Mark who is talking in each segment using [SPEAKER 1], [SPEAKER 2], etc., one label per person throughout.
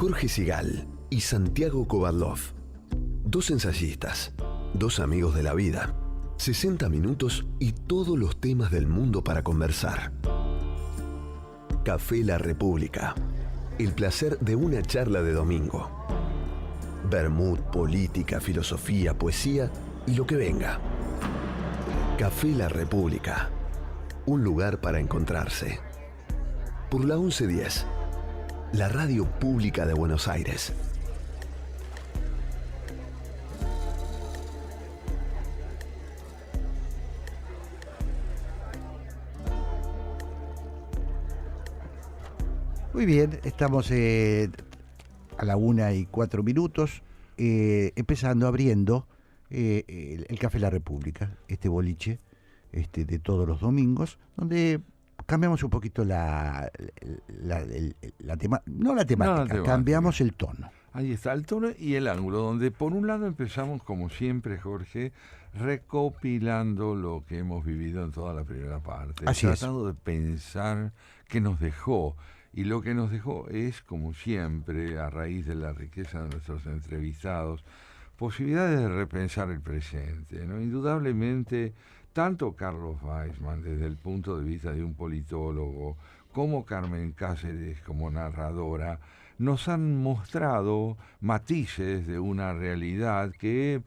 [SPEAKER 1] Jorge Sigal y Santiago Kovadlov. Dos ensayistas, dos amigos de la vida. 60 minutos y todos los temas del mundo para conversar. Café La República. El placer de una charla de domingo. Vermut, política, filosofía, poesía y lo que venga. Café La República. Un lugar para encontrarse. Por la 1110. La radio pública de Buenos Aires.
[SPEAKER 2] Muy bien, estamos a la 1:04, abriendo el Café La República, este boliche de todos los domingos, donde cambiamos un poquito temática, cambiamos el tono.
[SPEAKER 3] Ahí está, el tono y el ángulo, donde por un lado empezamos, como siempre, Jorge, recopilando lo que hemos vivido en toda la primera parte, tratando de pensar qué nos dejó. Y lo que nos dejó es, como siempre, a raíz de la riqueza de nuestros entrevistados, posibilidades de repensar el presente, ¿no? Indudablemente, tanto Carlos Weisman, desde el punto de vista de un politólogo, como Carmen Cáceres como narradora, nos han mostrado matices de una realidad que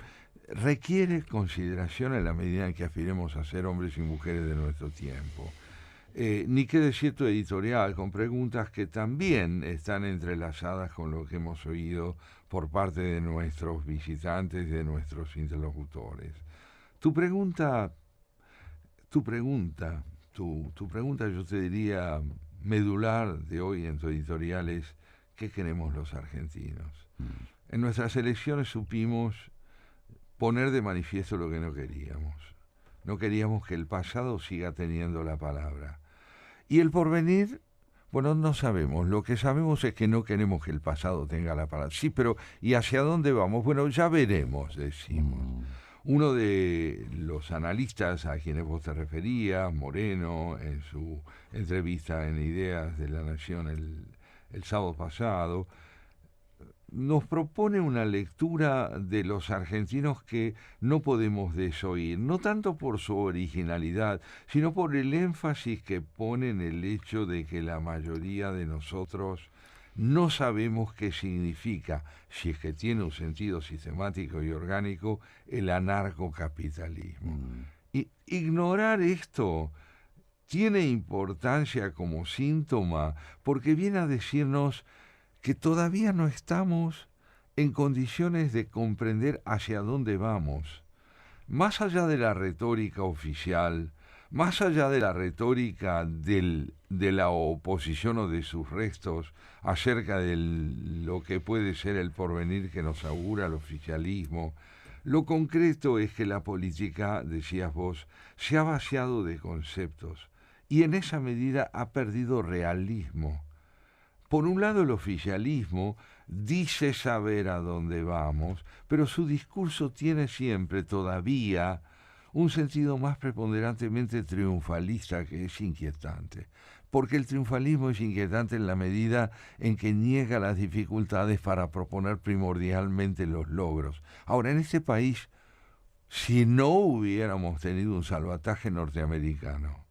[SPEAKER 3] requiere consideración en la medida en que aspiremos a ser hombres y mujeres de nuestro tiempo. Ni qué decir tu editorial, con preguntas que también están entrelazadas con lo que hemos oído por parte de nuestros visitantes, de nuestros interlocutores. Tu pregunta, yo te diría, medular de hoy en tu editorial es: ¿qué queremos los argentinos? En nuestras elecciones supimos poner de manifiesto lo que no queríamos. No queríamos que el pasado siga teniendo la palabra. Y el porvenir, bueno, no sabemos. Lo que sabemos es que no queremos que el pasado tenga la palabra. Sí, pero ¿y hacia dónde vamos? Bueno, ya veremos, decimos. Uno de los analistas a quienes vos te referías, Moreno, en su entrevista en Ideas de la Nación el sábado pasado, nos propone una lectura de los argentinos que no podemos desoír, no tanto por su originalidad, sino por el énfasis que pone en el hecho de que la mayoría de nosotros no sabemos qué significa, si es que tiene un sentido sistemático y orgánico, el anarcocapitalismo. Y ignorar esto tiene importancia como síntoma, porque viene a decirnos que todavía no estamos en condiciones de comprender hacia dónde vamos. Más allá de la retórica oficial, más allá de la retórica de la oposición o de sus restos acerca de lo que puede ser el porvenir que nos augura el oficialismo, lo concreto es que la política, decías vos, se ha vaciado de conceptos y en esa medida ha perdido realismo. Por un lado, el oficialismo dice saber a dónde vamos, pero su discurso tiene siempre todavía un sentido más preponderantemente triunfalista, que es inquietante. Porque el triunfalismo es inquietante en la medida en que niega las dificultades para proponer primordialmente los logros. Ahora, en este país, si no hubiéramos tenido un salvataje norteamericano,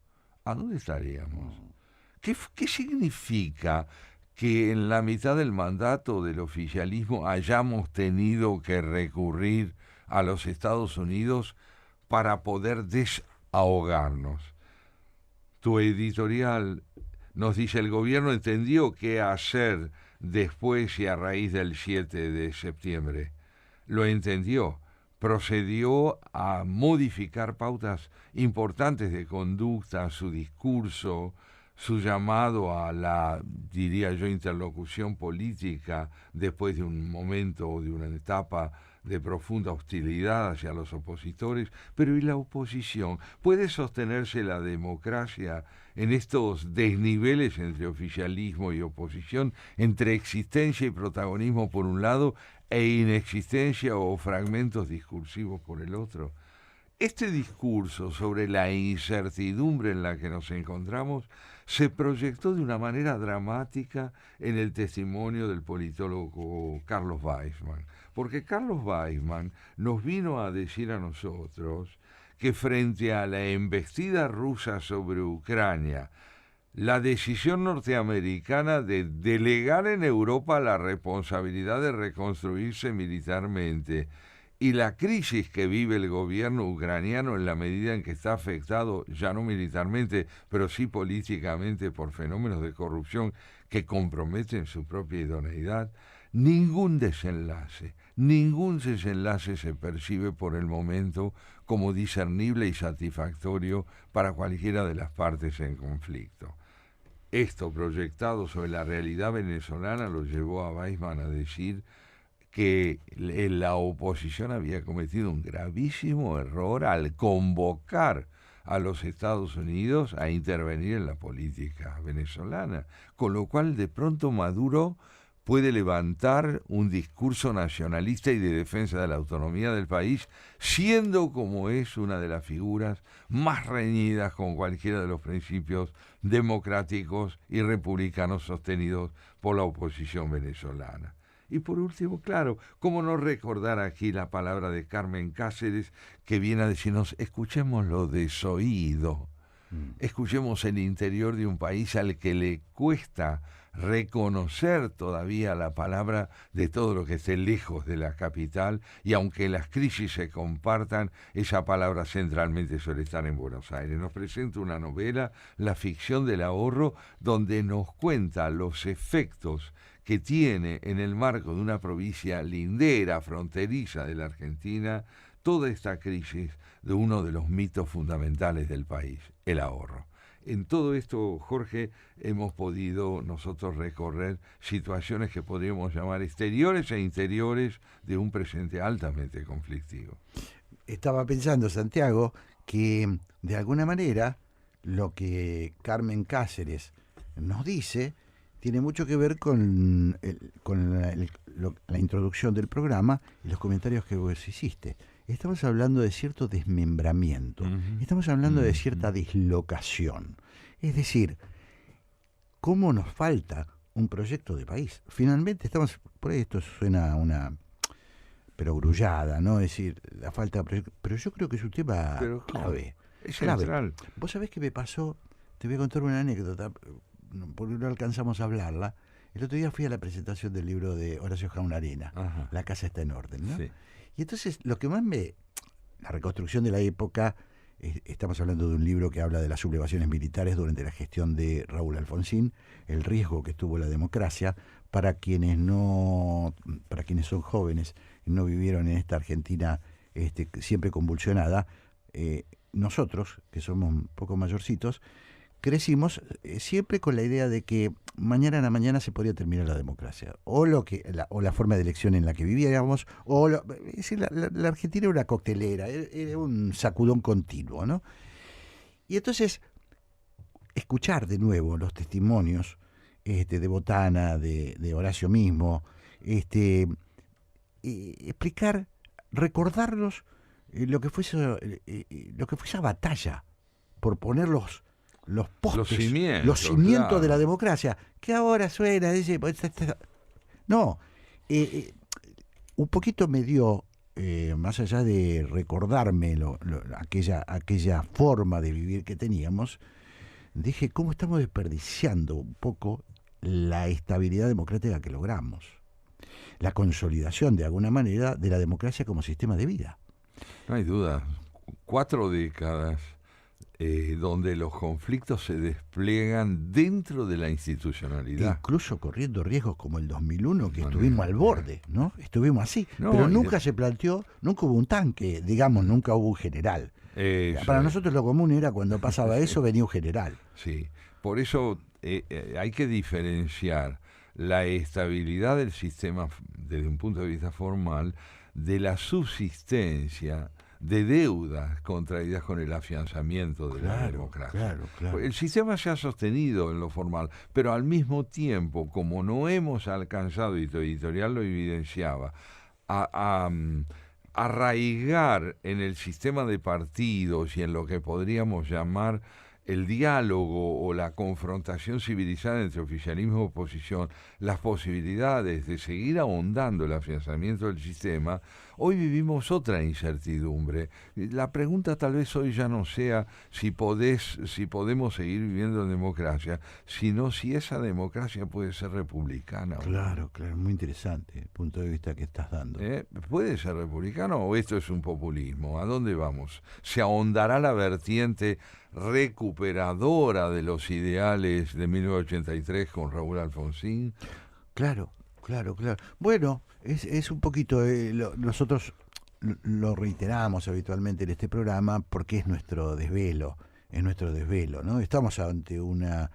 [SPEAKER 3] ¿a dónde estaríamos? ¿Qué significa que en la mitad del mandato del oficialismo hayamos tenido que recurrir a los Estados Unidos para poder desahogarnos? Tu editorial nos dice: el gobierno entendió qué hacer después y a raíz del 7 de septiembre. Lo entendió, procedió a modificar pautas importantes de conducta, su discurso, su llamado a la, diría yo, interlocución política después de un momento o de una etapa de profunda hostilidad hacia los opositores. Pero ¿y la oposición? ¿Puede sostenerse la democracia en estos desniveles entre oficialismo y oposición, entre existencia y protagonismo por un lado e inexistencia o fragmentos discursivos por el otro? Este discurso sobre la incertidumbre en la que nos encontramos se proyectó de una manera dramática en el testimonio del politólogo Carlos Weisman, porque Carlos Weisman nos vino a decir a nosotros que frente a la embestida rusa sobre Ucrania, la decisión norteamericana de delegar en Europa la responsabilidad de reconstruirse militarmente y la crisis que vive el gobierno ucraniano en la medida en que está afectado, ya no militarmente, pero sí políticamente por fenómenos de corrupción que comprometen su propia idoneidad, ningún desenlace se percibe por el momento como discernible y satisfactorio para cualquiera de las partes en conflicto. Esto proyectado sobre la realidad venezolana lo llevó a Weisman a decir que la oposición había cometido un gravísimo error al convocar a los Estados Unidos a intervenir en la política venezolana, con lo cual de pronto Maduro puede levantar un discurso nacionalista y de defensa de la autonomía del país, siendo como es una de las figuras más reñidas con cualquiera de los principios democráticos y republicanos sostenidos por la oposición venezolana. Y por último, claro, ¿cómo no recordar aquí la palabra de Carmen Cáceres que viene a decirnos, escuchemos lo desoído, escuchemos el interior de un país al que le cuesta reconocer todavía la palabra de todo lo que esté lejos de la capital, y aunque las crisis se compartan, esa palabra centralmente suele estar en Buenos Aires. Nos presenta una novela, La ficción del ahorro, donde nos cuenta los efectos que tiene en el marco de una provincia lindera, fronteriza de la Argentina, toda esta crisis de uno de los mitos fundamentales del país, el ahorro. En todo esto, Jorge, hemos podido nosotros recorrer situaciones que podríamos llamar exteriores e interiores de un presente altamente conflictivo.
[SPEAKER 2] Estaba pensando, Santiago, que de alguna manera lo que Carmen Cáceres nos dice tiene mucho que ver con la introducción del programa y los comentarios que vos hiciste. Estamos hablando de cierto desmembramiento, estamos hablando de cierta dislocación. Es decir, ¿cómo nos falta un proyecto de país? Finalmente estamos, por ahí esto suena una perogrullada, ¿no? Es decir, la falta de proyecto, pero yo creo que es un tema clave.
[SPEAKER 3] Es
[SPEAKER 2] clave.
[SPEAKER 3] central.
[SPEAKER 2] Vos sabés qué me pasó, te voy a contar una anécdota, porque no alcanzamos a hablarla. El otro día fui a la presentación del libro de Horacio Jaunarena, La casa está en orden, ¿no?
[SPEAKER 3] Sí.
[SPEAKER 2] Y entonces lo que más la reconstrucción de la época, estamos hablando de un libro que habla de las sublevaciones militares durante la gestión de Raúl Alfonsín, el riesgo que tuvo la democracia para quienes son jóvenes y no vivieron en esta Argentina siempre convulsionada. Nosotros, que somos un poco mayorcitos, crecimos siempre con la idea de que mañana a la mañana se podía terminar la democracia, o la forma de elección en la que vivíamos, es decir, la Argentina era una coctelera, era un sacudón continuo, ¿no? Y entonces, escuchar de nuevo los testimonios de Botana, de Horacio mismo, explicar, recordarnos lo que fue esa batalla por poner los postes, los cimientos
[SPEAKER 3] claro,
[SPEAKER 2] de la democracia, que ahora suena, dice, no, un poquito me dio, más allá de recordarme aquella forma de vivir que teníamos, dije, ¿cómo estamos desperdiciando un poco la estabilidad democrática que logramos? La consolidación, de alguna manera, de la democracia como sistema de vida.
[SPEAKER 3] No hay duda. 4 décadas donde los conflictos se despliegan dentro de la institucionalidad.
[SPEAKER 2] Incluso corriendo riesgos como el 2001, que estuvimos al borde, ¿no? Estuvimos así. Pero nunca se planteó, nunca hubo un tanque, digamos, nunca hubo un general. Para nosotros lo común era cuando pasaba eso, venía un general.
[SPEAKER 3] Sí, por eso hay que diferenciar la estabilidad del sistema desde un punto de vista formal de la subsistencia de deudas contraídas con el afianzamiento de la democracia.
[SPEAKER 2] Claro.
[SPEAKER 3] El sistema se ha sostenido en lo formal, pero al mismo tiempo, como no hemos alcanzado, y tu editorial lo evidenciaba, a arraigar en el sistema de partidos y en lo que podríamos llamar el diálogo o la confrontación civilizada entre oficialismo y oposición, las posibilidades de seguir ahondando el afianzamiento del sistema, hoy vivimos otra incertidumbre. La pregunta tal vez hoy ya no sea si podemos seguir viviendo en democracia, sino si esa democracia puede ser republicana.
[SPEAKER 2] Claro, muy interesante el punto de vista que estás dando.
[SPEAKER 3] ¿Puede ser republicano o esto es un populismo? ¿A dónde vamos? ¿Se ahondará la vertiente recuperadora de los ideales de 1983 con Raúl Alfonsín?
[SPEAKER 2] Claro. Bueno, es un poquito, nosotros lo reiteramos habitualmente en este programa porque es nuestro desvelo, ¿no? Estamos ante una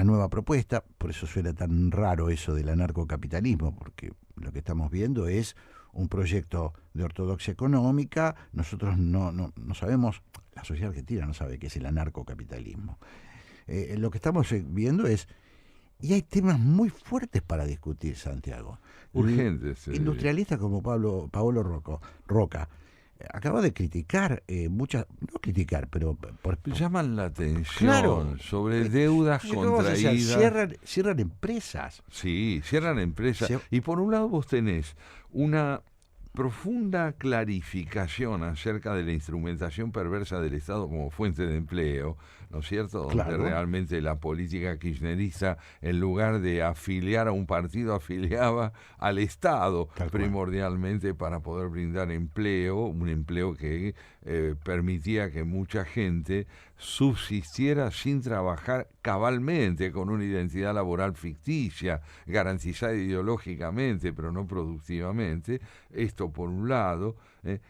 [SPEAKER 2] nueva propuesta, por eso suena tan raro eso del anarcocapitalismo, porque lo que estamos viendo es un proyecto de ortodoxia económica. Nosotros no sabemos, la sociedad argentina no sabe qué es el anarcocapitalismo. Lo que estamos viendo es, y hay temas muy fuertes para discutir, Santiago.
[SPEAKER 3] Urgentes.
[SPEAKER 2] Industrialistas como Paolo Roca acaba de criticar no criticar, pero
[SPEAKER 3] llaman la atención,
[SPEAKER 2] claro,
[SPEAKER 3] sobre deudas contraídas.
[SPEAKER 2] Cierran empresas.
[SPEAKER 3] Sí, cierran empresas. Y por un lado vos tenés una profunda clarificación acerca de la instrumentación perversa del Estado como fuente de empleo, ¿no es cierto? Donde
[SPEAKER 2] claro,
[SPEAKER 3] realmente la política kirchnerista, en lugar de afiliar a un partido, afiliaba al Estado primordialmente para poder brindar empleo, un empleo que permitía que mucha gente subsistiera sin trabajar cabalmente, con una identidad laboral ficticia, garantizada ideológicamente, pero no productivamente. Esto por un lado,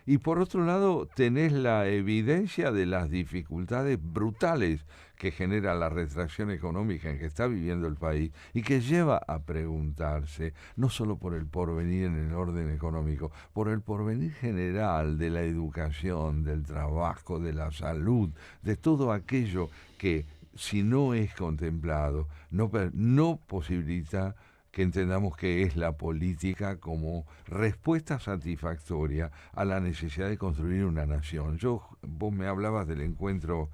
[SPEAKER 3] y por otro lado tenés la evidencia de las dificultades brutales que genera la retracción económica en que está viviendo el país y que lleva a preguntarse, no solo por el porvenir en el orden económico, por el porvenir general de la educación, del trabajo, de la salud, de todo aquello que, si no es contemplado, no posibilita que entendamos que es la política como respuesta satisfactoria a la necesidad de construir una nación. Vos me hablabas del encuentro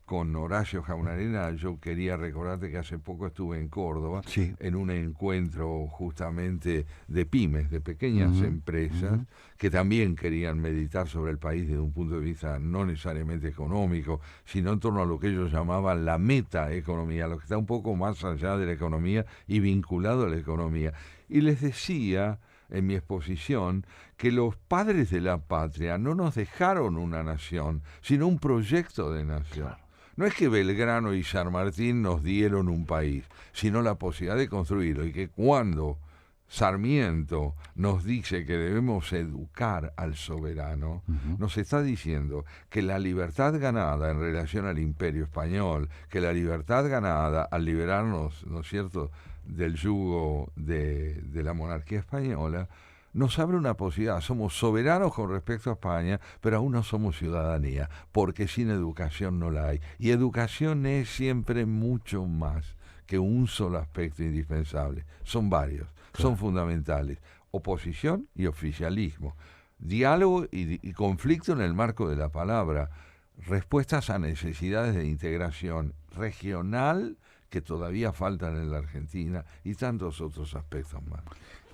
[SPEAKER 3] con Horacio Jaunarena. Yo quería recordarte que hace poco estuve en Córdoba,
[SPEAKER 2] sí,
[SPEAKER 3] en un encuentro justamente de pymes, de pequeñas empresas, que también querían meditar sobre el país desde un punto de vista no necesariamente económico, sino en torno a lo que ellos llamaban la metaeconomía, lo que está un poco más allá de la economía y vinculado a la economía. Y les decía en mi exposición que los padres de la patria no nos dejaron una nación, sino un proyecto de nación. Claro. No es que Belgrano y San Martín nos dieron un país, sino la posibilidad de construirlo, y que cuando Sarmiento nos dice que debemos educar al soberano, nos está diciendo que la libertad ganada en relación al Imperio Español, que la libertad ganada al liberarnos, ¿no es cierto?, del yugo de la monarquía española, nos abre una posibilidad. Somos soberanos con respecto a España, pero aún no somos ciudadanía, porque sin educación no la hay. Y educación es siempre mucho más que un solo aspecto indispensable. Son varios, son fundamentales. Oposición y oficialismo. Diálogo y conflicto en el marco de la palabra. Respuestas a necesidades de integración regional que todavía faltan en la Argentina y tantos otros aspectos más.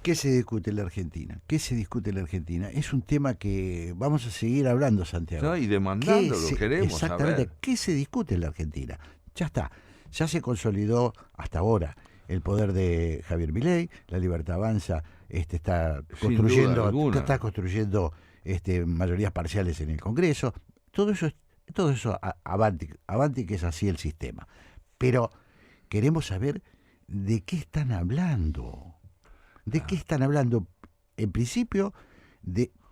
[SPEAKER 2] ¿Qué se discute en la Argentina? Es un tema que vamos a seguir hablando, Santiago.
[SPEAKER 3] No, y demandándolo, queremos
[SPEAKER 2] exactamente,
[SPEAKER 3] saber.
[SPEAKER 2] ¿qué se discute en la Argentina? Ya está, ya se consolidó hasta ahora el poder de Javier Milei, la Libertad Avanza está construyendo mayorías parciales en el Congreso. Todo eso avanti que es así el sistema. Pero queremos saber de qué están hablando. ¿De qué están hablando? En principio,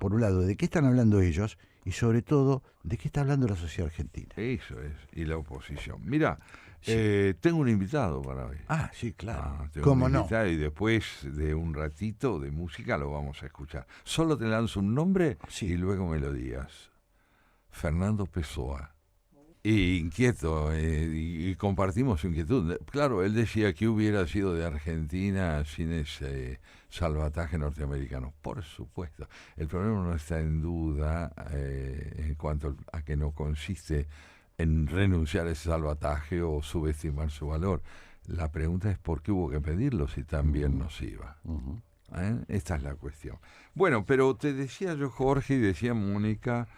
[SPEAKER 2] por un lado, ¿de qué están hablando ellos? Y sobre todo, ¿de qué está hablando la sociedad argentina?
[SPEAKER 3] Eso es, y la oposición. Mira, tengo un invitado para hoy.
[SPEAKER 2] Ah, sí, claro.
[SPEAKER 3] ¿Cómo no? Y después de un ratito de música lo vamos a escuchar. Solo te lanzo un nombre y luego me lo digas. Fernando Pessoa. Y inquieto, y compartimos su inquietud. Claro, él decía que hubiera sido de Argentina sin ese salvataje norteamericano. Por supuesto. El problema no está en duda en cuanto a que no consiste en renunciar a ese salvataje o subestimar su valor. La pregunta es por qué hubo que pedirlo si también nos iba. Esta es la cuestión. Bueno, pero te decía yo, Jorge, y decía Mónica,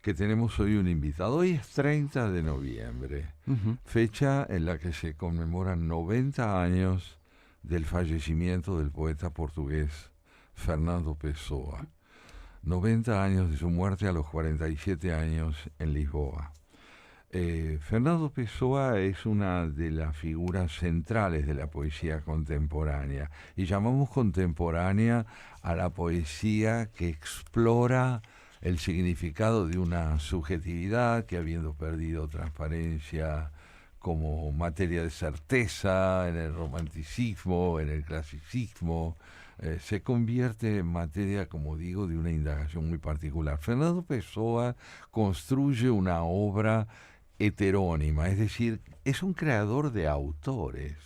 [SPEAKER 3] que tenemos hoy un invitado. Hoy es 30 de noviembre, fecha en la que se conmemoran 90 años del fallecimiento del poeta portugués Fernando Pessoa. 90 años de su muerte a los 47 años en Lisboa. Fernando Pessoa es una de las figuras centrales de la poesía contemporánea, y llamamos contemporánea a la poesía que explora el significado de una subjetividad que, habiendo perdido transparencia como materia de certeza en el romanticismo, en el clasicismo, se convierte en materia, como digo, de una indagación muy particular. Fernando Pessoa construye una obra heterónima, es decir, es un creador de autores.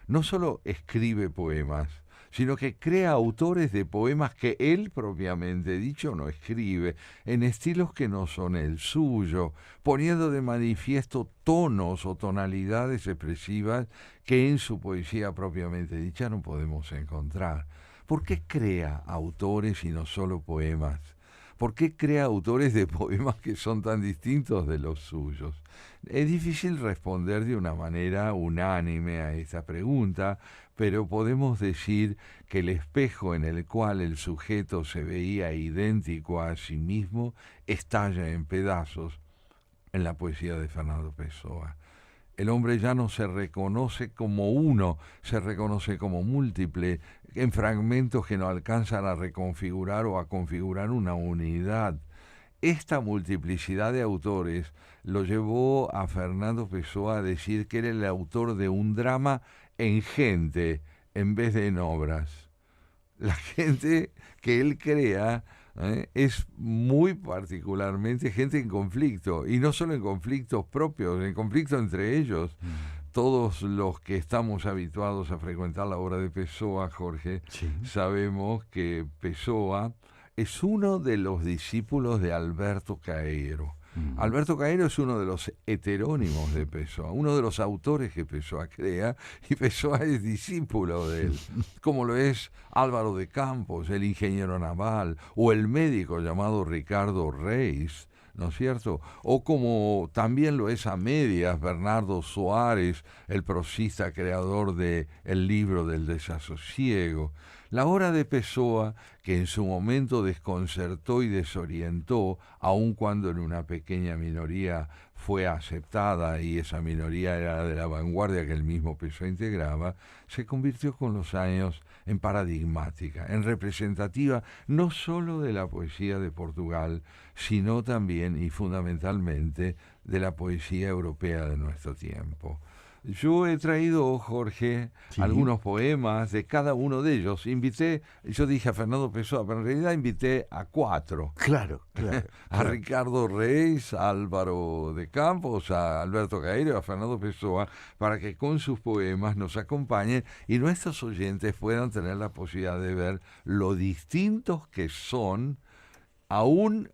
[SPEAKER 3] No solo escribe poemas, sino que crea autores de poemas que él propiamente dicho no escribe, en estilos que no son el suyo, poniendo de manifiesto tonos o tonalidades expresivas que en su poesía propiamente dicha no podemos encontrar. ¿Por qué crea autores y no solo poemas? ¿Por qué crea autores de poemas que son tan distintos de los suyos? Es difícil responder de una manera unánime a esta pregunta, pero podemos decir que el espejo en el cual el sujeto se veía idéntico a sí mismo estalla en pedazos en la poesía de Fernando Pessoa. El hombre ya no se reconoce como uno, se reconoce como múltiple, en fragmentos que no alcanzan a reconfigurar o a configurar una unidad. Esta multiplicidad de autores lo llevó a Fernando Pessoa a decir que era el autor de un drama en gente en vez de en obras. La gente que él crea es muy particularmente gente en conflicto, y no solo en conflictos propios, en conflicto entre ellos. Todos los que estamos habituados a frecuentar la obra de Pessoa, Jorge, sabemos que Pessoa es uno de los discípulos de Alberto Caeiro. Alberto Caeiro es uno de los heterónimos de Pessoa, uno de los autores que Pessoa crea, y Pessoa es discípulo de él, como lo es Álvaro de Campos, el ingeniero naval, o el médico llamado Ricardo Reis, ¿no es cierto? O como también lo es a medias Bernardo Soares, el prosista creador de El libro del desasosiego. La obra de Pessoa, que en su momento desconcertó y desorientó, aun cuando en una pequeña minoría fue aceptada, y esa minoría era la de la vanguardia que el mismo Pessoa integraba, se convirtió con los años en paradigmática, en representativa no solo de la poesía de Portugal, sino también y fundamentalmente de la poesía europea de nuestro tiempo. Yo he traído, Jorge, algunos poemas de cada uno de ellos. Yo dije a Fernando Pessoa, pero en realidad invité a 4.
[SPEAKER 2] Claro.
[SPEAKER 3] A Ricardo Reis, a Álvaro de Campos, a Alberto Caeiro y a Fernando Pessoa, para que con sus poemas nos acompañen y nuestros oyentes puedan tener la posibilidad de ver lo distintos que son, aún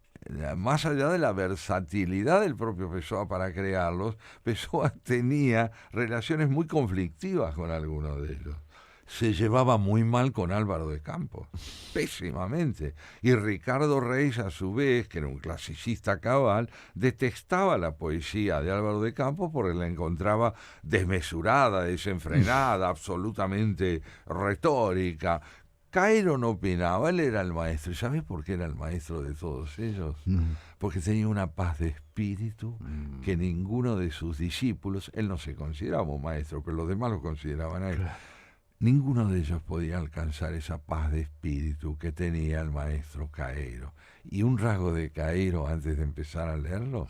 [SPEAKER 3] más allá de la versatilidad del propio Pessoa para crearlos. Pessoa tenía relaciones muy conflictivas con algunos de ellos. Se llevaba muy mal con Álvaro de Campos, pésimamente. Y Ricardo Reis, a su vez, que era un clasicista cabal, detestaba la poesía de Álvaro de Campos porque la encontraba desmesurada, desenfrenada, absolutamente retórica. Caeiro no opinaba, él era el maestro. ¿Y sabes por qué era el maestro de todos ellos? Porque tenía una paz de espíritu que ninguno de sus discípulos, él no se consideraba un maestro, pero los demás lo consideraban a él. Claro. Ninguno de ellos podía alcanzar esa paz de espíritu que tenía el maestro Caeiro. Y un rasgo de Caeiro, antes de empezar a leerlo,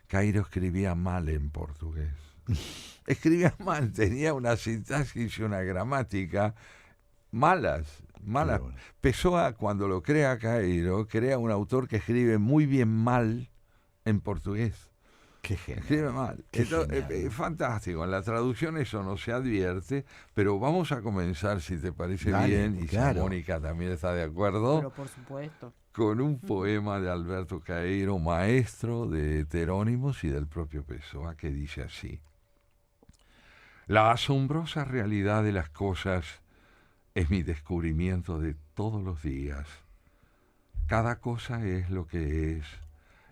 [SPEAKER 3] Caeiro escribía mal en portugués. Escribía mal, tenía una sintaxis y una gramática malas. Bueno. Pessoa, cuando lo crea Caeiro, crea un autor que escribe muy bien mal en portugués.
[SPEAKER 2] Qué genial.
[SPEAKER 3] Escribe mal.
[SPEAKER 2] Qué
[SPEAKER 3] Entonces,
[SPEAKER 2] genial.
[SPEAKER 3] fantástico. En la traducción eso no se advierte, pero vamos a comenzar, si te parece
[SPEAKER 2] Dale,
[SPEAKER 3] bien, y
[SPEAKER 2] claro.
[SPEAKER 3] si Mónica también está de acuerdo,
[SPEAKER 4] Pero por supuesto.
[SPEAKER 3] con un poema de Alberto Caeiro, maestro de heterónimos y del propio Pessoa, que dice así: la asombrosa realidad de las cosas es mi descubrimiento de todos los días. Cada cosa es lo que es,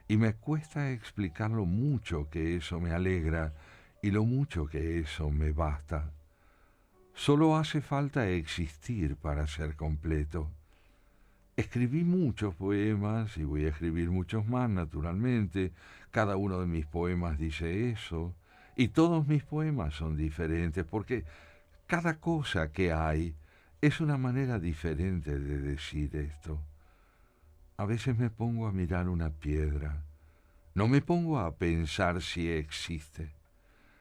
[SPEAKER 3] y me cuesta explicar lo mucho que eso me alegra y lo mucho que eso me basta. Solo hace falta existir para ser completo. Escribí muchos poemas y voy a escribir muchos más, naturalmente. Cada uno de mis poemas dice eso, y todos mis poemas son diferentes, porque cada cosa que hay es una manera diferente de decir esto. A veces me pongo a mirar una piedra. No me pongo a pensar si existe.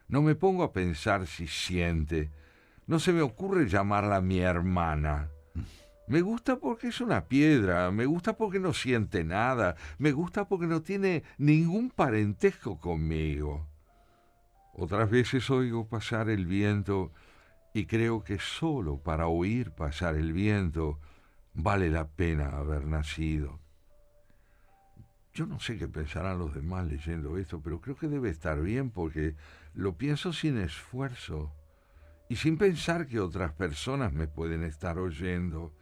[SPEAKER 3] No me pongo a pensar si siente. No se me ocurre llamarla mi hermana. Me gusta porque es una piedra, me gusta porque no siente nada, me gusta porque no tiene ningún parentesco conmigo. Otras veces oigo pasar el viento y creo que solo para oír pasar el viento vale la pena haber nacido. Yo no sé qué pensarán los demás leyendo esto, pero creo que debe estar bien porque lo pienso sin esfuerzo y sin pensar que otras personas me pueden estar oyendo,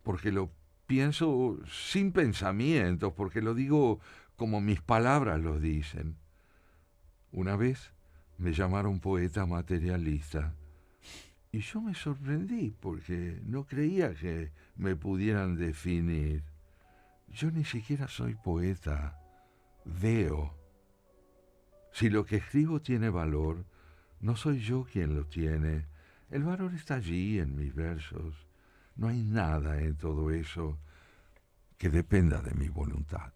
[SPEAKER 3] porque lo pienso sin pensamientos, porque lo digo como mis palabras lo dicen. Una vez me llamaron poeta materialista y yo me sorprendí porque no creía que me pudieran definir. Yo ni siquiera soy poeta, veo. Si lo que escribo tiene valor, no soy yo quien lo tiene. El valor está allí en mis versos. No hay nada en todo eso que dependa de mi voluntad.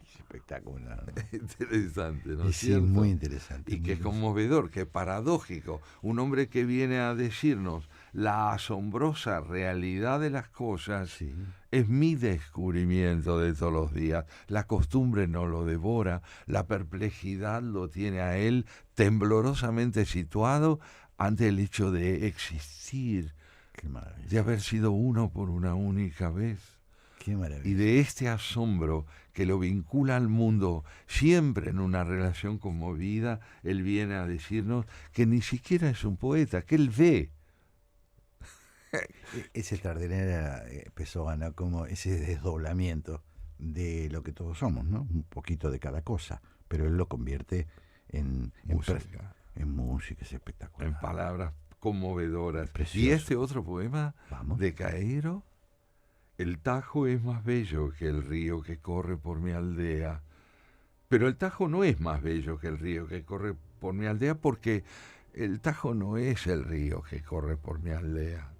[SPEAKER 2] Es espectacular, ¿no?
[SPEAKER 3] Interesante, ¿no
[SPEAKER 2] Y
[SPEAKER 3] es
[SPEAKER 2] sí,
[SPEAKER 3] cierto?
[SPEAKER 2] muy interesante.
[SPEAKER 3] Y que es
[SPEAKER 2] muy-
[SPEAKER 3] conmovedor, que paradójico. Un hombre que viene a decirnos la asombrosa realidad de las cosas
[SPEAKER 2] Sí.
[SPEAKER 3] es mi descubrimiento de todos los días. La costumbre no lo devora, la perplejidad lo tiene a él temblorosamente situado ante el hecho de existir,
[SPEAKER 2] Qué maravilla.
[SPEAKER 3] de haber sido uno por una única vez.
[SPEAKER 2] Qué maravilla.
[SPEAKER 3] Y de este asombro que lo vincula al mundo siempre en una relación conmovida, él viene a decirnos que ni siquiera es un poeta, que él ve.
[SPEAKER 2] Es extraordinaria Pessoa, ¿no? Como ese desdoblamiento de lo que todos somos, ¿no? Un poquito de cada cosa, pero él lo convierte en
[SPEAKER 3] Música.
[SPEAKER 2] en música, es espectacular.
[SPEAKER 3] En palabras conmovedoras.
[SPEAKER 2] Precioso.
[SPEAKER 3] Y este otro poema
[SPEAKER 2] Vamos.
[SPEAKER 3] de Caeiro: el Tajo es más bello que el río que corre por mi aldea. Pero el Tajo no es más bello que el río que corre por mi aldea, porque el Tajo no es el río que corre por mi aldea.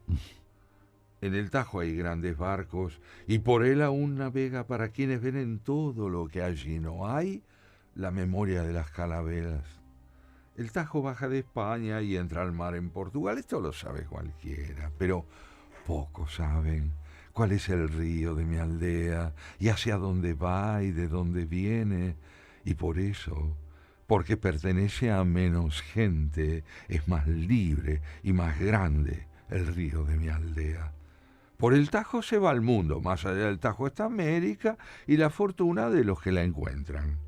[SPEAKER 3] En el Tajo hay grandes barcos y por él aún navega para quienes ven en todo lo que allí no hay la memoria de las calaveras. El Tajo baja de España y entra al mar en Portugal. Esto lo sabe cualquiera, pero pocos saben cuál es el río de mi aldea y hacia dónde va y de dónde viene. Y por eso, porque pertenece a menos gente, es más libre y más grande el río de mi aldea. Por el Tajo se va al mundo, más allá del Tajo está América y la fortuna de los que la encuentran.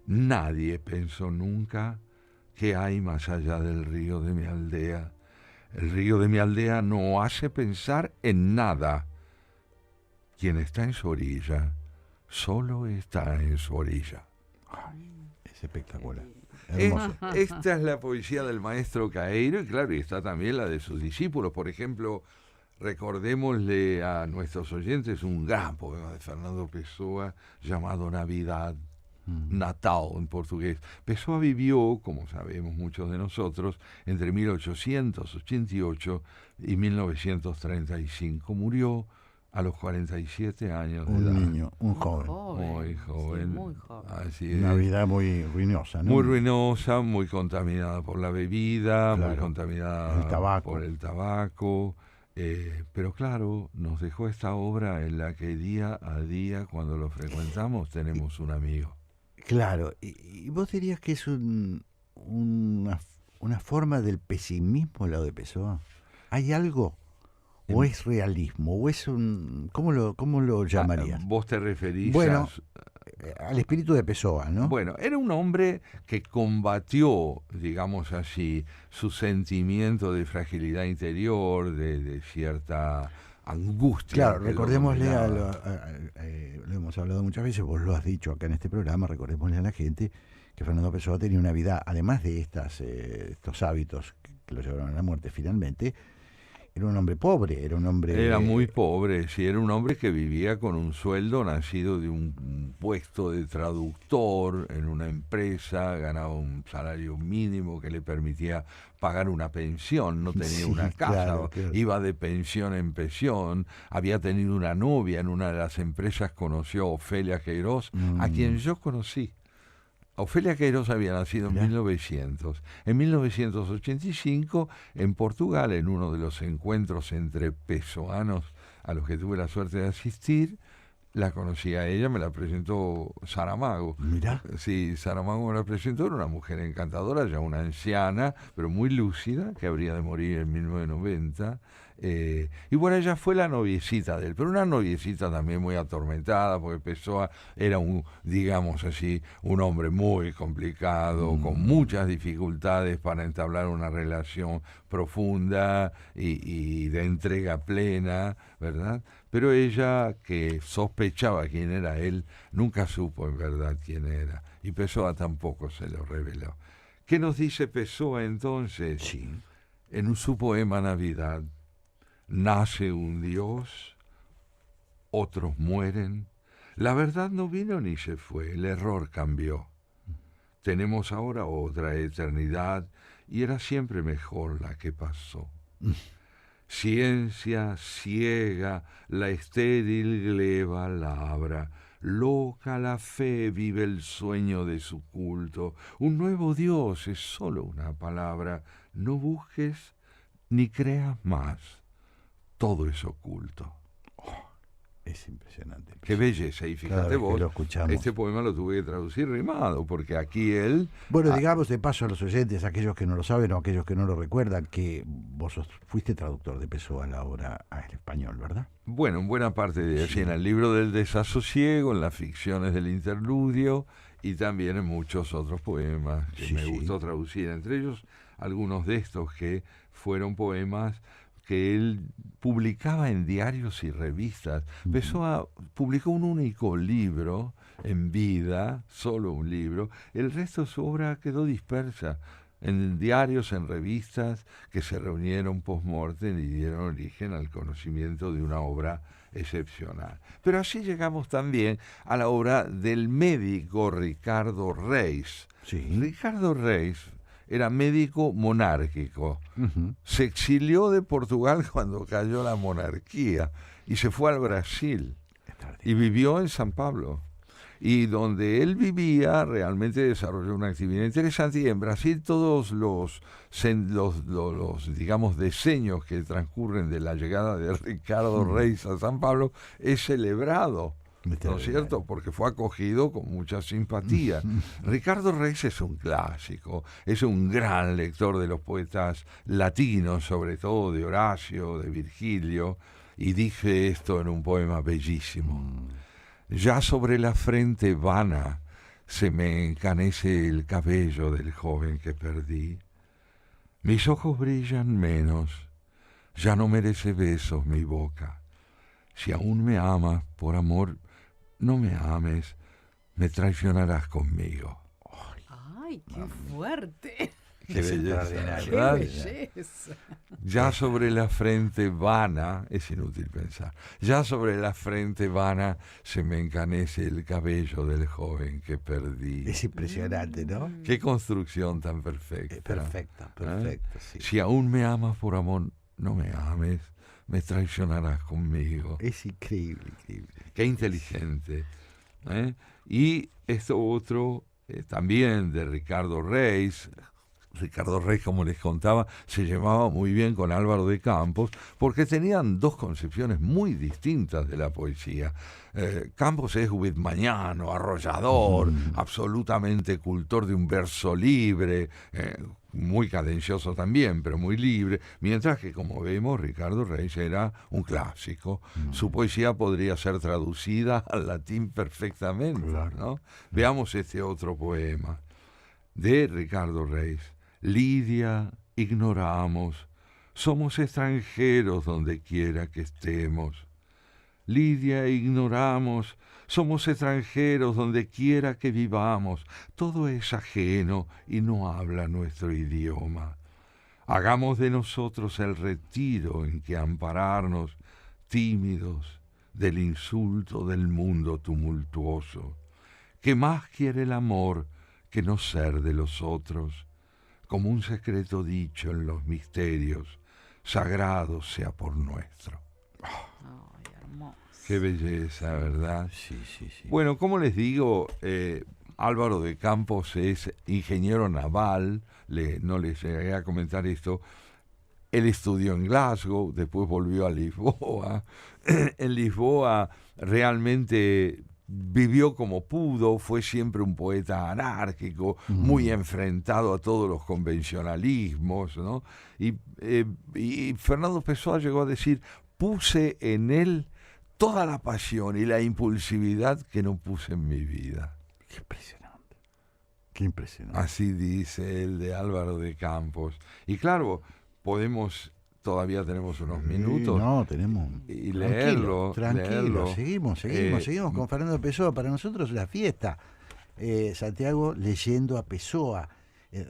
[SPEAKER 3] Nadie pensó nunca que hay más allá del río de mi aldea. El río de mi aldea no hace pensar en nada. Quien está en su orilla, solo está en su orilla.
[SPEAKER 2] Es espectacular. Hermoso.
[SPEAKER 3] Esta es la poesía del maestro Caeiro, y claro, y está también la de sus discípulos. Por ejemplo, recordémosle a nuestros oyentes un gran poema de Fernando Pessoa llamado Navidad, Natal en portugués. Pessoa vivió, como sabemos muchos de nosotros, entre 1888 y 1935. Murió a los 47 años de edad.
[SPEAKER 2] Un niño, un joven.
[SPEAKER 3] Muy joven.
[SPEAKER 4] Sí, muy joven.
[SPEAKER 3] Así es.
[SPEAKER 2] Una vida muy ruinosa, ¿no?
[SPEAKER 3] Muy ruinosa, muy contaminada por la bebida, muy
[SPEAKER 2] Claro.
[SPEAKER 3] contaminada
[SPEAKER 2] El tabaco.
[SPEAKER 3] por el tabaco. Pero claro, nos dejó esta obra en la que día a día, cuando lo frecuentamos, tenemos un amigo.
[SPEAKER 2] Claro, y vos dirías que es una forma del pesimismo lo de Pessoa. ¿Hay algo? ¿O es realismo? ¿O es un... cómo lo llamarías?
[SPEAKER 3] Vos te referís
[SPEAKER 2] Bueno, al espíritu de Pessoa, ¿no?
[SPEAKER 3] Bueno, era un hombre que combatió, digamos así, su sentimiento de fragilidad interior, de cierta angustia.
[SPEAKER 2] Claro,
[SPEAKER 3] que lo
[SPEAKER 2] recordémosle
[SPEAKER 3] dominaba.
[SPEAKER 2] lo hemos hablado muchas veces, vos lo has dicho acá en este programa, recordémosle a la gente que Fernando Pessoa tenía una vida, además de estos hábitos que lo llevaron a la muerte finalmente, era un hombre pobre, era un hombre...
[SPEAKER 3] Era muy pobre, sí, era un hombre que vivía con un sueldo nacido de un puesto de traductor en una empresa, ganaba un salario mínimo que le permitía pagar una pensión, no tenía
[SPEAKER 2] Sí,
[SPEAKER 3] una casa,
[SPEAKER 2] claro.
[SPEAKER 3] iba de pensión en pensión, había tenido una novia en una de las empresas, conoció a Ofelia Queiroz, a quien yo conocí. Ofelia Queiroz había nacido en 1900. En 1985, en Portugal, en uno de los encuentros entre pessoanos a los que tuve la suerte de asistir, la conocí a ella, me la presentó Saramago.
[SPEAKER 2] Mirá.
[SPEAKER 3] Sí, Saramago me la presentó, era una mujer encantadora, ya una anciana, pero muy lúcida, que habría de morir en 1990. Y bueno, ella fue la noviecita de él, pero una noviecita también muy atormentada, porque Pessoa era digamos así, un hombre muy complicado, con muchas dificultades para entablar una relación profunda y de entrega plena, ¿verdad? Pero ella, que sospechaba quién era él, nunca supo en verdad quién era, y Pessoa tampoco se lo reveló. ¿Qué nos dice Pessoa entonces?
[SPEAKER 2] Sí.
[SPEAKER 3] En su poema Navidad: nace un Dios, otros mueren, la verdad no vino ni se fue, el error cambió. Tenemos ahora otra eternidad y era siempre mejor la que pasó. Ciencia ciega, la estéril gleba labra, loca la fe vive el sueño de su culto. Un nuevo Dios es solo una palabra, no busques ni creas más. Todo es oculto.
[SPEAKER 2] Es impresionante.
[SPEAKER 3] Qué belleza. Y
[SPEAKER 2] Cada
[SPEAKER 3] fíjate
[SPEAKER 2] vez que
[SPEAKER 3] vos,
[SPEAKER 2] lo escuchamos.
[SPEAKER 3] este poema lo tuve que traducir rimado, porque aquí él...
[SPEAKER 2] Bueno, digamos de paso a los oyentes, aquellos que no lo saben o aquellos que no lo recuerdan, que vos fuiste traductor de Pessoa a la obra al español, ¿verdad?
[SPEAKER 3] Bueno, en buena parte de así, en el libro del desasosiego, en las ficciones del interludio y también en muchos otros poemas que me gustó traducir, entre ellos algunos de estos que fueron poemas que él publicaba en diarios y revistas. Pessoa publicó un único libro en vida, solo un libro. El resto de su obra quedó dispersa en diarios, en revistas, que se reunieron post-mortem y dieron origen al conocimiento de una obra excepcional. Pero así llegamos también a la obra del médico Ricardo Reis.
[SPEAKER 2] Sí.
[SPEAKER 3] Ricardo Reis era médico monárquico. Se exilió de Portugal cuando cayó la monarquía y se fue al Brasil y vivió en San Pablo. Y donde él vivía realmente desarrolló una actividad interesante, y en Brasil todos los digamos diseños que transcurren de la llegada de Ricardo Reis a San Pablo es celebrado, ¿no es cierto? Porque fue acogido con mucha simpatía. Ricardo Reis es un clásico, es un gran lector de los poetas latinos, sobre todo de Horacio, de Virgilio, y dice esto en un poema bellísimo. Ya sobre la frente vana se me encanece el cabello del joven que perdí. Mis ojos brillan menos, ya no merece besos mi boca. Si aún me amas, por amor, no me ames, me traicionarás conmigo.
[SPEAKER 4] ¡Ay, qué fuerte!
[SPEAKER 3] Qué belleza,
[SPEAKER 4] ¡Qué
[SPEAKER 3] ¿verdad?
[SPEAKER 4] belleza!
[SPEAKER 3] Ya sobre la frente vana, es inútil pensar, ya sobre la frente vana se me encanece el cabello del joven que perdí.
[SPEAKER 2] Es impresionante, ¿no?
[SPEAKER 3] Qué construcción tan perfecta.
[SPEAKER 2] Perfecta, sí.
[SPEAKER 3] Si aún me amas, por amor, no me ames, me traicionarás conmigo.
[SPEAKER 2] Es increíble, increíble.
[SPEAKER 3] Qué inteligente. Y esto otro, también de Ricardo Reis, Ricardo Reis, como les contaba, se llevaba muy bien con Álvaro de Campos porque tenían dos concepciones muy distintas de la poesía. Campos es whitmaniano, arrollador, absolutamente cultor de un verso libre, muy cadencioso también, pero muy libre, mientras que, como vemos, Ricardo Reis era un clásico. Su poesía podría ser traducida al latín perfectamente,
[SPEAKER 2] Claro.
[SPEAKER 3] ¿no? Veamos este otro poema de Ricardo Reis. Lidia, ignoramos, somos extranjeros donde quiera que estemos. Lidia, ignoramos, somos extranjeros donde quiera que vivamos. Todo es ajeno y no habla nuestro idioma. Hagamos de nosotros el retiro en que ampararnos, tímidos del insulto del mundo tumultuoso. ¿Qué más quiere el amor que no ser de los otros? Como un secreto dicho en los misterios, sagrado sea por nuestro.
[SPEAKER 4] Ay, hermoso.
[SPEAKER 3] Qué belleza, ¿verdad?
[SPEAKER 2] Sí, sí, sí.
[SPEAKER 3] Bueno, como les digo, Álvaro de Campos es ingeniero naval, no les llegué a comentar esto. Él estudió en Glasgow, después volvió a Lisboa. En Lisboa realmente vivió como pudo, fue siempre un poeta anárquico, muy enfrentado a todos los convencionalismos, ¿no? Y Fernando Pessoa llegó a decir, puse en él toda la pasión y la impulsividad que no puse en mi vida.
[SPEAKER 2] Qué impresionante. Qué impresionante.
[SPEAKER 3] Así dice el de Álvaro de Campos. Y claro, todavía tenemos unos minutos.
[SPEAKER 2] No, tenemos.
[SPEAKER 3] Y
[SPEAKER 2] Tranquilo,
[SPEAKER 3] leerlo.
[SPEAKER 2] Seguimos con Fernando Pessoa. Para nosotros es la fiesta. Santiago leyendo a Pessoa.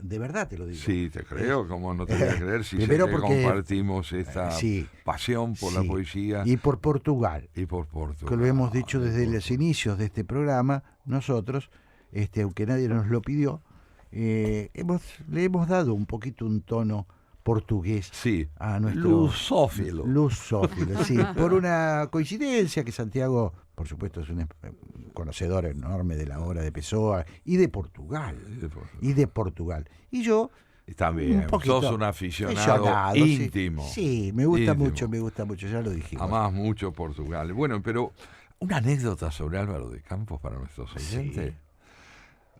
[SPEAKER 2] De verdad te lo digo.
[SPEAKER 3] Sí, te creo, como no te voy a creer si
[SPEAKER 2] primero
[SPEAKER 3] sé que
[SPEAKER 2] porque,
[SPEAKER 3] compartimos esta
[SPEAKER 2] sí,
[SPEAKER 3] pasión por la
[SPEAKER 2] sí.
[SPEAKER 3] poesía
[SPEAKER 2] Y por Portugal.
[SPEAKER 3] y por Portugal.
[SPEAKER 2] Que lo hemos dicho desde los inicios de este programa, nosotros, aunque nadie nos lo pidió, le hemos dado un poquito un tono portugués
[SPEAKER 3] Sí,
[SPEAKER 2] a nuestro
[SPEAKER 3] lusófilo.
[SPEAKER 2] Lusófilo, sí, por una coincidencia que Santiago, por supuesto, es un conocedor enorme de la obra de Pessoa y de Portugal. Y yo
[SPEAKER 3] Y también,
[SPEAKER 2] un poquito
[SPEAKER 3] sos un aficionado íntimo.
[SPEAKER 2] Sí, me gusta
[SPEAKER 3] íntimo.
[SPEAKER 2] mucho, ya lo dijimos.
[SPEAKER 3] Amás mucho Portugal. Bueno, pero una anécdota sobre Álvaro de Campos para nuestros
[SPEAKER 2] Sí.
[SPEAKER 3] oyentes.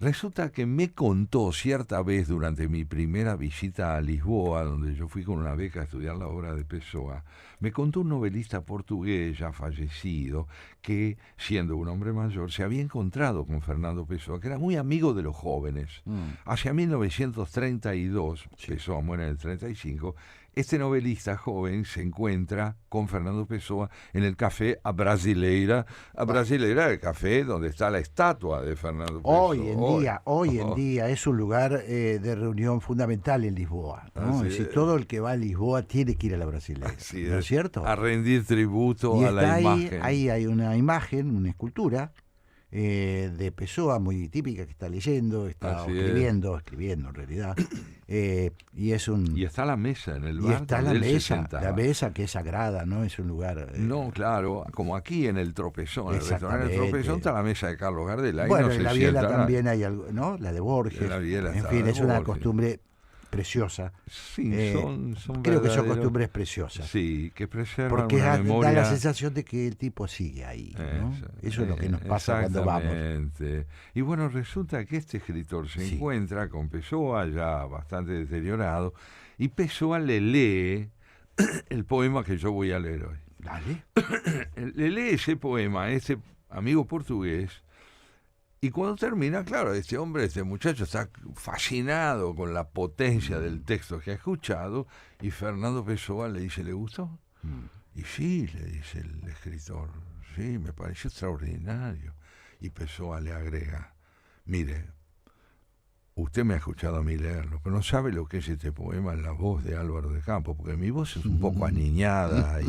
[SPEAKER 3] Resulta que me contó cierta vez durante mi primera visita a Lisboa, donde yo fui con una beca a estudiar la obra de Pessoa, me contó un novelista portugués ya fallecido que, siendo un hombre mayor, se había encontrado con Fernando Pessoa, que era muy amigo de los jóvenes. Hacia 1932, Pessoa muere en el 35, este novelista joven se encuentra con Fernando Pessoa en el café A Brasileira. A Brasileira, el café donde está la estatua de Fernando Pessoa.
[SPEAKER 2] Hoy en día es un lugar de reunión fundamental en Lisboa, ¿no?
[SPEAKER 3] Así
[SPEAKER 2] Es decir,
[SPEAKER 3] es.
[SPEAKER 2] todo el que va a Lisboa tiene que ir a la Brasileira,
[SPEAKER 3] Así
[SPEAKER 2] ¿no es cierto?
[SPEAKER 3] A rendir tributo
[SPEAKER 2] Y
[SPEAKER 3] a la
[SPEAKER 2] está
[SPEAKER 3] imagen.
[SPEAKER 2] ahí hay una imagen, una escultura de Pessoa muy típica que está leyendo, está
[SPEAKER 3] Así es.
[SPEAKER 2] escribiendo en realidad, y es un...
[SPEAKER 3] Y está la mesa en el
[SPEAKER 2] Y
[SPEAKER 3] bar
[SPEAKER 2] está
[SPEAKER 3] donde
[SPEAKER 2] la
[SPEAKER 3] él se sentaba.
[SPEAKER 2] mesa que es sagrada, ¿no? Es un lugar...
[SPEAKER 3] No, claro, como aquí en el Tropezón, en el restaurante del
[SPEAKER 2] Exactamente.
[SPEAKER 3] Tropezón está la mesa de Carlos Gardel. Ahí
[SPEAKER 2] bueno,
[SPEAKER 3] no se
[SPEAKER 2] en la Biela
[SPEAKER 3] sienta
[SPEAKER 2] también hay algo, ¿no? La de Borges.
[SPEAKER 3] En la Biela
[SPEAKER 2] En
[SPEAKER 3] está
[SPEAKER 2] fin,
[SPEAKER 3] la de
[SPEAKER 2] es una
[SPEAKER 3] Borges.
[SPEAKER 2] costumbre preciosa.
[SPEAKER 3] Sí, son
[SPEAKER 2] Creo que son
[SPEAKER 3] verdaderos-
[SPEAKER 2] costumbres preciosas.
[SPEAKER 3] Sí, que preservan
[SPEAKER 2] Porque
[SPEAKER 3] una
[SPEAKER 2] da
[SPEAKER 3] memoria.
[SPEAKER 2] la sensación de que el tipo sigue ahí, ¿no? Eso es lo que nos pasa cuando vamos.
[SPEAKER 3] Exactamente. Y bueno, resulta que este escritor se
[SPEAKER 2] Sí.
[SPEAKER 3] encuentra con Pessoa ya bastante deteriorado y Pessoa le lee el poema que yo voy a leer hoy.
[SPEAKER 2] Dale.
[SPEAKER 3] Le lee ese poema a este amigo portugués y cuando termina, claro, este muchacho está fascinado con la potencia del texto que ha escuchado y Fernando Pessoa le dice, ¿le gustó? Y sí, le dice el escritor, sí, me pareció extraordinario. Y Pessoa le agrega, mire, usted me ha escuchado a mí leerlo, pero no sabe lo que es este poema en la voz de Álvaro de Campos, porque mi voz es un poco aniñada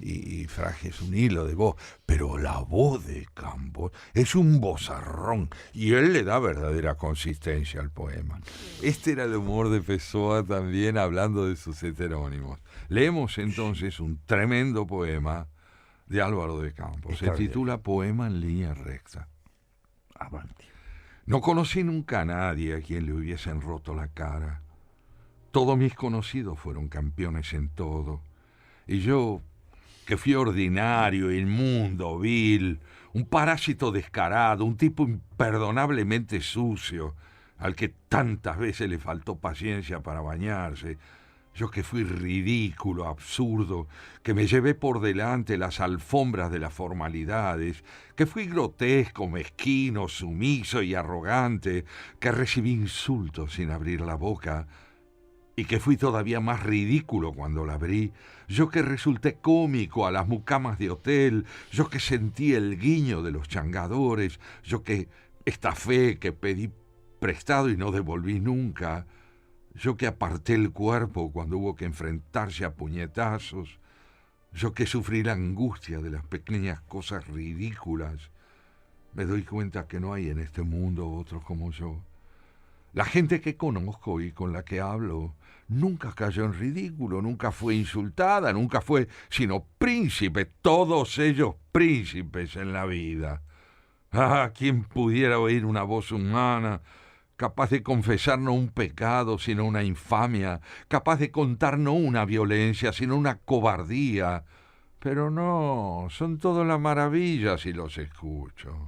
[SPEAKER 3] y frágil, es un hilo de voz, pero la voz de Campos es un vozarrón y él le da verdadera consistencia al poema. Este era el humor de Pessoa también hablando de sus heterónimos. Leemos entonces un tremendo poema de Álvaro de Campos. Se titula Poema en línea recta.
[SPEAKER 2] Avanti.
[SPEAKER 3] No conocí nunca a nadie a quien le hubiesen roto la cara. Todos mis conocidos fueron campeones en todo. Y yo, que fui ordinario, inmundo, vil, un parásito descarado, un tipo imperdonablemente sucio, al que tantas veces le faltó paciencia para bañarse. Yo que fui ridículo, absurdo, que me llevé por delante las alfombras de las formalidades, que fui grotesco, mezquino, sumiso y arrogante, que recibí insultos sin abrir la boca, y que fui todavía más ridículo cuando la abrí, yo que resulté cómico a las mucamas de hotel, yo que sentí el guiño de los changadores, yo que estafé, que pedí prestado y no devolví nunca, yo que aparté el cuerpo cuando hubo que enfrentarse a puñetazos, yo que sufrí la angustia de las pequeñas cosas ridículas, me doy cuenta que no hay en este mundo otros como yo. La gente que conozco y con la que hablo nunca cayó en ridículo, nunca fue insultada, nunca fue sino príncipe, todos ellos príncipes en la vida. Ah, ¿quién pudiera oír una voz humana capaz de confesar no un pecado, sino una infamia, capaz de contar no una violencia, sino una cobardía? Pero no, son todas las maravillas si los escucho.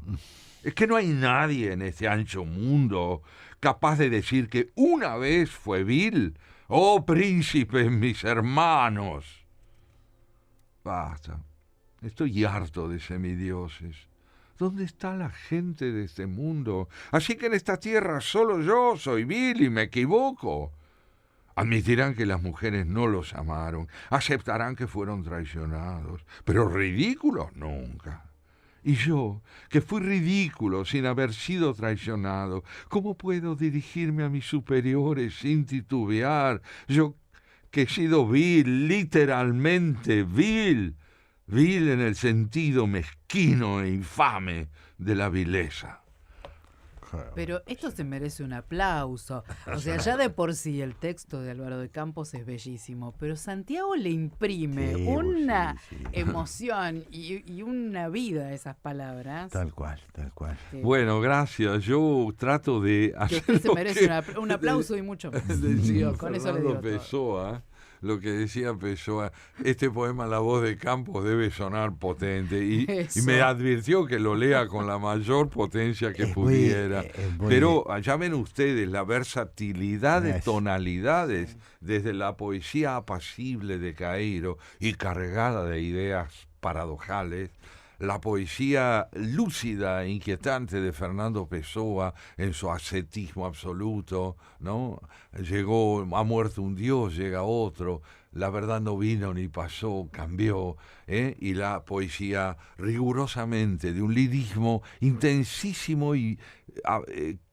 [SPEAKER 3] Es que no hay nadie en este ancho mundo capaz de decir que una vez fue vil. ¡Oh, príncipes, mis hermanos! Basta. Estoy harto de semidioses. ¿Dónde está la gente de este mundo? Así que en esta tierra solo yo soy vil y me equivoco. Admitirán que las mujeres no los amaron, aceptarán que fueron traicionados, pero ridículos nunca. Y yo, que fui ridículo sin haber sido traicionado, ¿cómo puedo dirigirme a mis superiores sin titubear? Yo, que he sido vil, literalmente vil, vil en el sentido mezquino e infame de la vileza.
[SPEAKER 4] Pero esto se merece un aplauso. O sea, ya de por sí el texto de Álvaro de Campos es bellísimo, pero Santiago le imprime una emoción y una vida a esas palabras.
[SPEAKER 2] Tal cual, tal cual.
[SPEAKER 4] Sí.
[SPEAKER 3] Bueno, gracias. Yo trato de
[SPEAKER 4] Que
[SPEAKER 3] hacer
[SPEAKER 4] usted se
[SPEAKER 3] lo
[SPEAKER 4] merece
[SPEAKER 3] que
[SPEAKER 4] un aplauso y mucho más.
[SPEAKER 3] decía
[SPEAKER 4] Con eso le digo
[SPEAKER 3] Fernando
[SPEAKER 4] todo.
[SPEAKER 3] Pessoa. Lo que decía Pessoa, este poema La voz de Campos debe sonar potente y me advirtió que lo lea con la mayor potencia que pudiera. Pero ya ven ustedes la versatilidad de tonalidades, desde la poesía apacible de Caeiro y cargada de ideas paradojales, la poesía lúcida e inquietante de Fernando Pessoa en su ascetismo absoluto, ¿no? Ha muerto un dios, llega otro, la verdad no vino ni pasó, cambió, y la poesía rigurosamente de un lirismo intensísimo y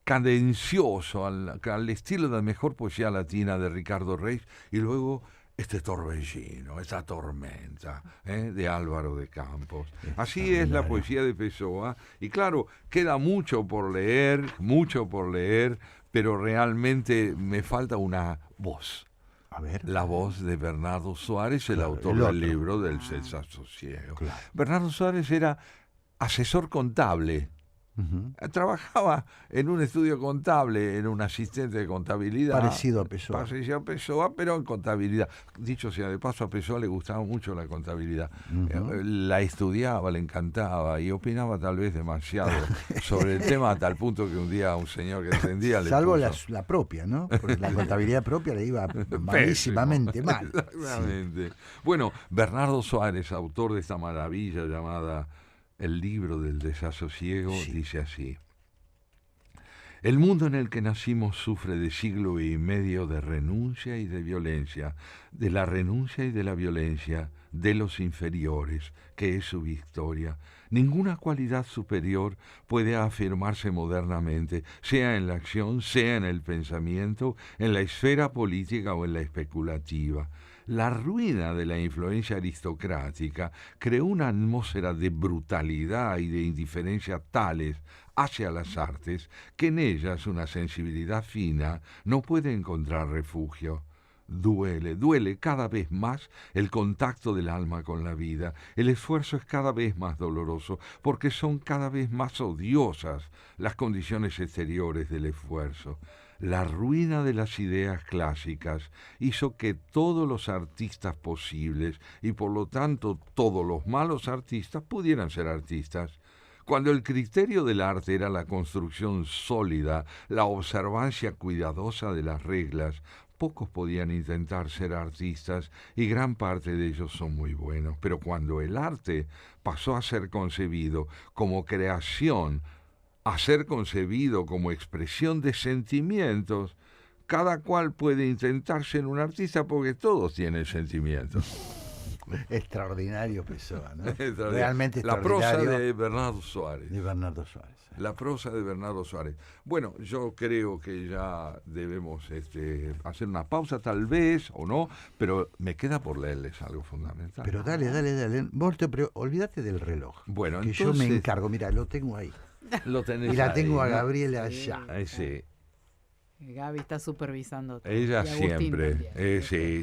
[SPEAKER 3] cadencioso al estilo de la mejor poesía latina de Ricardo Reis, y luego este torbellino, esta tormenta de Álvaro de Campos. Así es la poesía de Pessoa, y claro, queda mucho por leer, pero realmente me falta una voz.
[SPEAKER 2] A ver.
[SPEAKER 3] La voz de Bernardo Suárez, el autor del libro del Desasosiego.
[SPEAKER 2] Claro.
[SPEAKER 3] Bernardo Suárez era asesor contable.
[SPEAKER 2] Uh-huh.
[SPEAKER 3] Trabajaba en un estudio contable, era un asistente de contabilidad.
[SPEAKER 2] Parecido a Pessoa.
[SPEAKER 3] Parecido a Pessoa, pero en contabilidad. Dicho sea de paso, a Pessoa le gustaba mucho la contabilidad. Uh-huh. La estudiaba, le encantaba y opinaba tal vez demasiado sobre el tema, a tal punto que un día un señor que entendía le
[SPEAKER 2] Salvo
[SPEAKER 3] puso...
[SPEAKER 2] la propia, ¿no? Porque la contabilidad propia le iba malísimamente mal.
[SPEAKER 3] Exactamente. Sí. Bueno, Bernardo Suárez, autor de esta maravilla llamada El libro del desasosiego, dice así: el mundo en el que nacimos sufre de siglo y medio de renuncia y de violencia, de la renuncia y de la violencia de los inferiores, que es su victoria. Ninguna cualidad superior puede afirmarse modernamente, sea en la acción, sea en el pensamiento, en la esfera política o en la especulativa. La ruina de la influencia aristocrática creó una atmósfera de brutalidad y de indiferencia tales hacia las artes que en ellas una sensibilidad fina no puede encontrar refugio. Duele cada vez más el contacto del alma con la vida. El esfuerzo es cada vez más doloroso porque son cada vez más odiosas las condiciones exteriores del esfuerzo. la ruina de las ideas clásicas hizo que todos los artistas posibles, y por lo tanto todos los malos artistas, pudieran ser artistas. Cuando el criterio del arte era la construcción sólida, la observancia cuidadosa de las reglas, pocos podían intentar ser artistas y gran parte de ellos son muy buenos. Pero cuando el arte pasó a ser concebido como creación, a ser concebido como expresión de sentimientos, cada cual puede intentar ser un artista porque todos tienen sentimientos.
[SPEAKER 2] Extraordinario Pessoa, ¿no?
[SPEAKER 3] Realmente extraordinario. La prosa de Bernardo Soares.
[SPEAKER 2] De Bernardo Soares.
[SPEAKER 3] La prosa de Bernardo Soares. Bueno, yo creo que ya debemos hacer una pausa, tal vez, o no, pero me queda por leerles algo fundamental.
[SPEAKER 2] Pero dale. Pero olvídate del reloj.
[SPEAKER 3] Bueno,
[SPEAKER 2] que
[SPEAKER 3] entonces,
[SPEAKER 2] yo me encargo. Mira, lo tengo ahí.
[SPEAKER 3] Lo tenés
[SPEAKER 2] y la
[SPEAKER 3] ahí,
[SPEAKER 2] tengo a
[SPEAKER 3] ¿no?
[SPEAKER 2] Gabriela allá.
[SPEAKER 3] Sí.
[SPEAKER 4] Gaby está supervisando todo.
[SPEAKER 3] Ella
[SPEAKER 4] Y Agustín
[SPEAKER 3] siempre.
[SPEAKER 4] también.
[SPEAKER 3] Sí,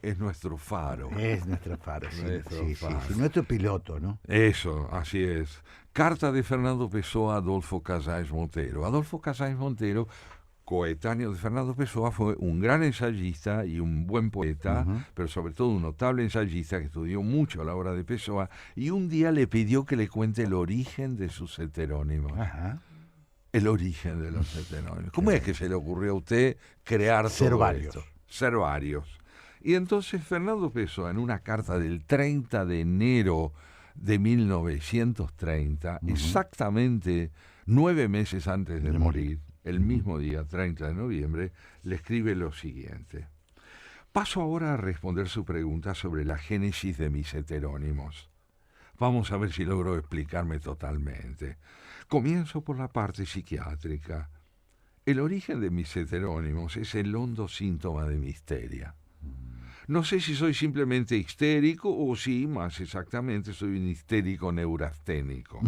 [SPEAKER 3] es nuestro faro.
[SPEAKER 2] Es nuestro faro, sí.
[SPEAKER 3] Nuestro faro.
[SPEAKER 2] Sí, nuestro piloto, ¿no?
[SPEAKER 3] Eso, así es. Carta de Fernando Pessoa a Adolfo Casais Monteiro. Adolfo Casais Monteiro, coetáneo de Fernando Pessoa, fue un gran ensayista y un buen poeta, pero sobre todo un notable ensayista que estudió mucho la obra de Pessoa, y un día le pidió que le cuente el origen de sus heterónimos.
[SPEAKER 2] Ajá.
[SPEAKER 3] El origen de los heterónimos. ¿Cómo es que se le ocurrió a usted crear todo
[SPEAKER 2] varios.
[SPEAKER 3] esto? Ser varios. Y entonces Fernando Pessoa, en una carta del 30 de enero de 1930, exactamente 9 meses antes de morir, el mismo día, 30 de noviembre, le escribe lo siguiente. Paso ahora a responder su pregunta sobre la génesis de mis heterónimos. Vamos a ver si logro explicarme totalmente. Comienzo por la parte psiquiátrica. El origen de mis heterónimos es el hondo síntoma de mi histeria. No sé si soy simplemente histérico o si, más exactamente, soy un histérico neurasténico.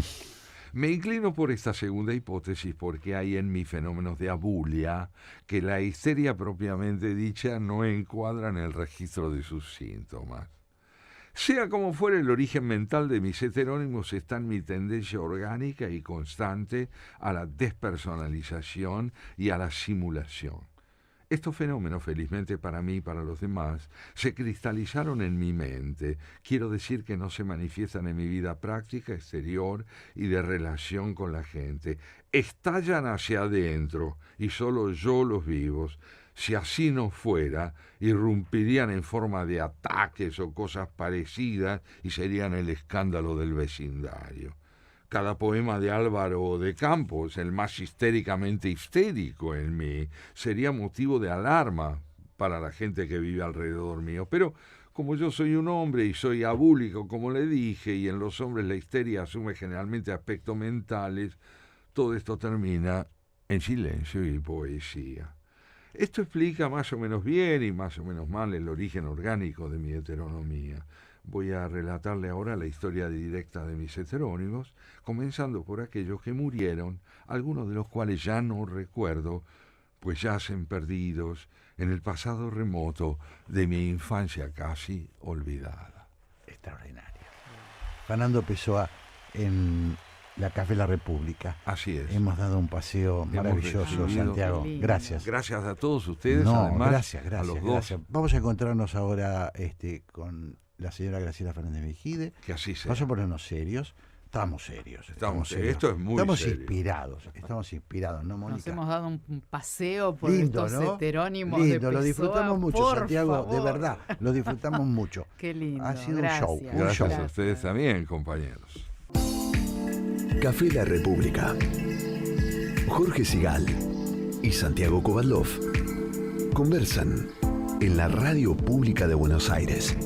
[SPEAKER 3] Me inclino por esta segunda hipótesis porque hay en mí fenómenos de abulia que la histeria propiamente dicha no encuadra en el registro de sus síntomas. Sea como fuere, el origen mental de mis heterónimos está en mi tendencia orgánica y constante a la despersonalización y a la simulación. Estos fenómenos, felizmente para mí y para los demás, se cristalizaron en mi mente. Quiero decir que no se manifiestan en mi vida práctica, exterior y de relación con la gente. Estallan hacia adentro y solo yo los vivo. Si así no fuera, irrumpirían en forma de ataques o cosas parecidas y serían el escándalo del vecindario. Cada poema de Álvaro de Campos, el más histéricamente histérico en mí, sería motivo de alarma para la gente que vive alrededor mío. Pero como yo soy un hombre y soy abúlico, como le dije, y en los hombres la histeria asume generalmente aspectos mentales, todo esto termina en silencio y poesía. Esto explica más o menos bien y más o menos mal el origen orgánico de mi heteronomía. Voy a relatarle ahora la historia directa de mis heterónimos, comenzando por aquellos que murieron, algunos de los cuales ya no recuerdo, pues yacen perdidos en el pasado remoto de mi infancia casi olvidada.
[SPEAKER 2] Extraordinario. Fernando Pessoa en la Café La República.
[SPEAKER 3] Así es.
[SPEAKER 2] Hemos dado un paseo maravilloso, Santiago. Gracias.
[SPEAKER 3] Gracias a todos ustedes.
[SPEAKER 2] No,
[SPEAKER 3] además,
[SPEAKER 2] gracias,
[SPEAKER 3] a los
[SPEAKER 2] gracias.
[SPEAKER 3] dos.
[SPEAKER 2] Vamos a encontrarnos ahora con la señora Graciela Fernández Mejide.
[SPEAKER 3] Que así sea.
[SPEAKER 2] Vamos a ponernos serios. Estamos serios.
[SPEAKER 3] Esto es muy
[SPEAKER 2] Estamos
[SPEAKER 3] serio.
[SPEAKER 2] Estamos inspirados, ¿no, Mónica?
[SPEAKER 4] Nos hemos dado un paseo por
[SPEAKER 2] lindo,
[SPEAKER 4] estos
[SPEAKER 2] ¿no?
[SPEAKER 4] heterónimos
[SPEAKER 2] lindo,
[SPEAKER 4] de Pessoa.
[SPEAKER 2] Lo disfrutamos mucho,
[SPEAKER 4] por
[SPEAKER 2] Santiago,
[SPEAKER 4] favor.
[SPEAKER 2] de verdad. Lo disfrutamos mucho.
[SPEAKER 4] Qué lindo.
[SPEAKER 2] Ha sido
[SPEAKER 4] gracias,
[SPEAKER 2] un show.
[SPEAKER 3] Gracias
[SPEAKER 2] show.
[SPEAKER 3] a ustedes también, compañeros.
[SPEAKER 1] Café La República. Jorge Sigal y Santiago Kovadlov conversan en la Radio Pública de Buenos Aires.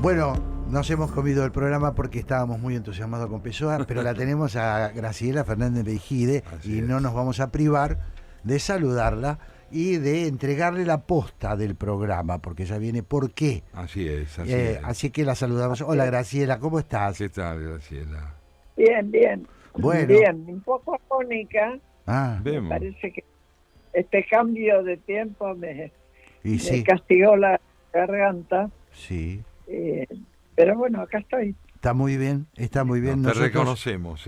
[SPEAKER 2] Bueno, nos hemos comido el programa porque estábamos muy entusiasmados con Pessoa, pero la tenemos a Graciela Fernández Mejide y no nos vamos a privar de saludarla y de entregarle la posta del programa, porque ya viene por qué.
[SPEAKER 3] Así es, así es.
[SPEAKER 2] Así que la saludamos. Hola Graciela, ¿cómo estás?
[SPEAKER 3] ¿Qué tal, Graciela?
[SPEAKER 5] Bien.
[SPEAKER 2] Bueno.
[SPEAKER 5] Bien, un poco afónica. Me
[SPEAKER 3] Vemos.
[SPEAKER 5] parece que este cambio de tiempo me
[SPEAKER 2] Sí.
[SPEAKER 5] castigó la garganta.
[SPEAKER 2] Sí.
[SPEAKER 5] Pero bueno, acá estoy.
[SPEAKER 2] Está muy bien, está muy bien.
[SPEAKER 3] Te reconocemos,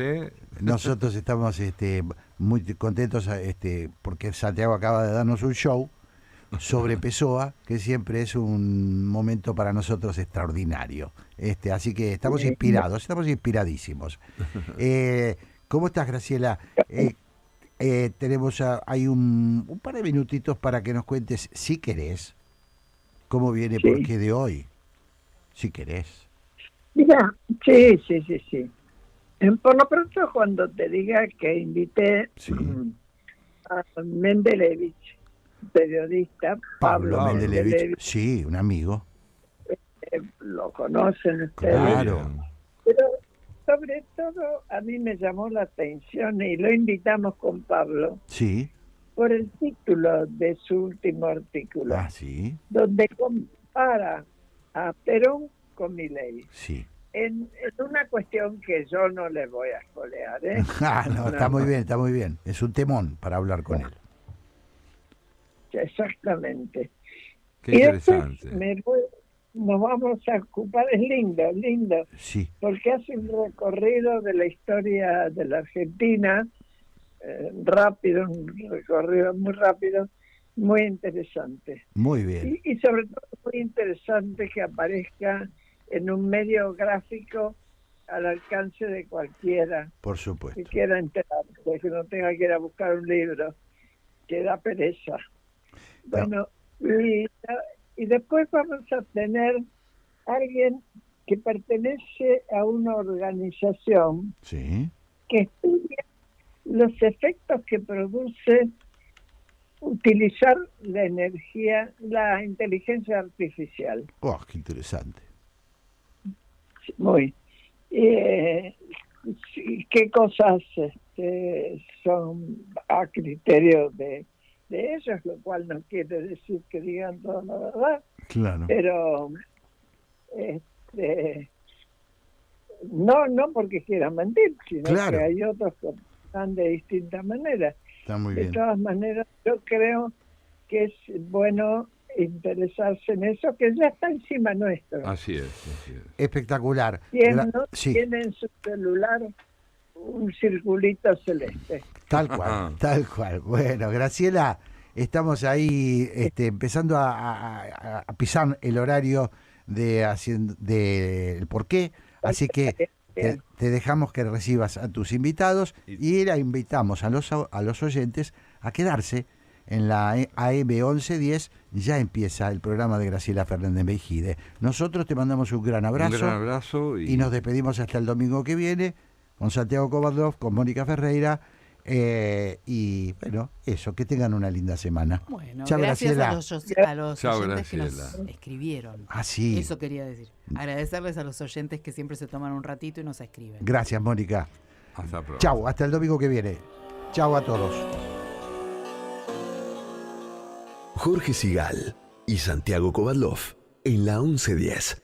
[SPEAKER 2] Nosotros estamos muy contentos porque Santiago acaba de darnos un show sobre Pessoa, que siempre es un momento para nosotros extraordinario. Así que estamos inspirados, estamos inspiradísimos. ¿Cómo estás, Graciela? Hay un par de minutitos para que nos cuentes, si querés, cómo viene por qué de hoy, si querés.
[SPEAKER 5] Mira, sí. Por lo pronto, cuando te diga que invité a Mendelevich, periodista,
[SPEAKER 2] Pablo Mendelevich, sí, un amigo.
[SPEAKER 5] Lo conocen ustedes.
[SPEAKER 2] Claro.
[SPEAKER 5] Pero sobre todo a mí me llamó la atención y lo invitamos con Pablo.
[SPEAKER 2] Sí.
[SPEAKER 5] Por el título de su último artículo.
[SPEAKER 2] Ah, sí.
[SPEAKER 5] Donde compara a Perón con Milei.
[SPEAKER 2] Sí.
[SPEAKER 5] En una cuestión que yo no le voy a espolear,
[SPEAKER 2] no, está muy bien. Es un temón para hablar con él.
[SPEAKER 5] Exactamente.
[SPEAKER 3] Qué
[SPEAKER 5] y
[SPEAKER 3] interesante.
[SPEAKER 5] Nos vamos a ocupar, es lindo,
[SPEAKER 2] sí.
[SPEAKER 5] Porque hace un recorrido de la historia de la Argentina, rápido, un recorrido muy rápido, muy interesante.
[SPEAKER 2] Muy bien.
[SPEAKER 5] Y sobre todo muy interesante que aparezca en un medio gráfico al alcance de cualquiera.
[SPEAKER 2] Por supuesto.
[SPEAKER 5] Que quiera enterarse, que no tenga que ir a buscar un libro, que da pereza. Bueno, y después vamos a tener alguien que pertenece a una organización que estudia los efectos que produce utilizar la inteligencia artificial.
[SPEAKER 2] ¡Oh, qué interesante!
[SPEAKER 5] Muy. ¿Qué cosas son a criterio de ellos? Lo cual no quiere decir que digan toda la verdad.
[SPEAKER 2] Claro.
[SPEAKER 5] Pero no porque quieran mentir, sino que hay otros que están de distintas maneras.
[SPEAKER 2] Está muy
[SPEAKER 5] de
[SPEAKER 2] bien.
[SPEAKER 5] Todas maneras, yo creo que es bueno interesarse en eso, que ya está encima nuestro.
[SPEAKER 3] Así es.
[SPEAKER 2] Espectacular.
[SPEAKER 5] ¿Quién no tiene en su celular un circulito celeste?
[SPEAKER 2] Tal cual. Bueno, Graciela, estamos ahí empezando a pisar el horario de el porqué, así que te dejamos que recibas a tus invitados y la invitamos a los oyentes a quedarse en la AM 1110. Ya empieza el programa de Graciela Fernández Meijide. Nosotros te mandamos un gran abrazo y nos despedimos hasta el domingo que viene con Santiago Kovadlov, con Mónica Ferreira. Y bueno, eso, que tengan una linda semana.
[SPEAKER 4] Bueno,
[SPEAKER 2] chao,
[SPEAKER 4] gracias
[SPEAKER 2] Graciela.
[SPEAKER 4] a los
[SPEAKER 3] Chao,
[SPEAKER 4] oyentes
[SPEAKER 3] Graciela.
[SPEAKER 4] que nos escribieron.
[SPEAKER 2] Sí.
[SPEAKER 4] Eso quería decir. Agradecerles a los oyentes que siempre se toman un ratito y nos escriben.
[SPEAKER 2] Gracias, Mónica.
[SPEAKER 3] Hasta pronto.
[SPEAKER 2] Chao, hasta el domingo que viene. Chao a todos.
[SPEAKER 1] Jorge Sigal y Santiago Kovadlov en la 1110.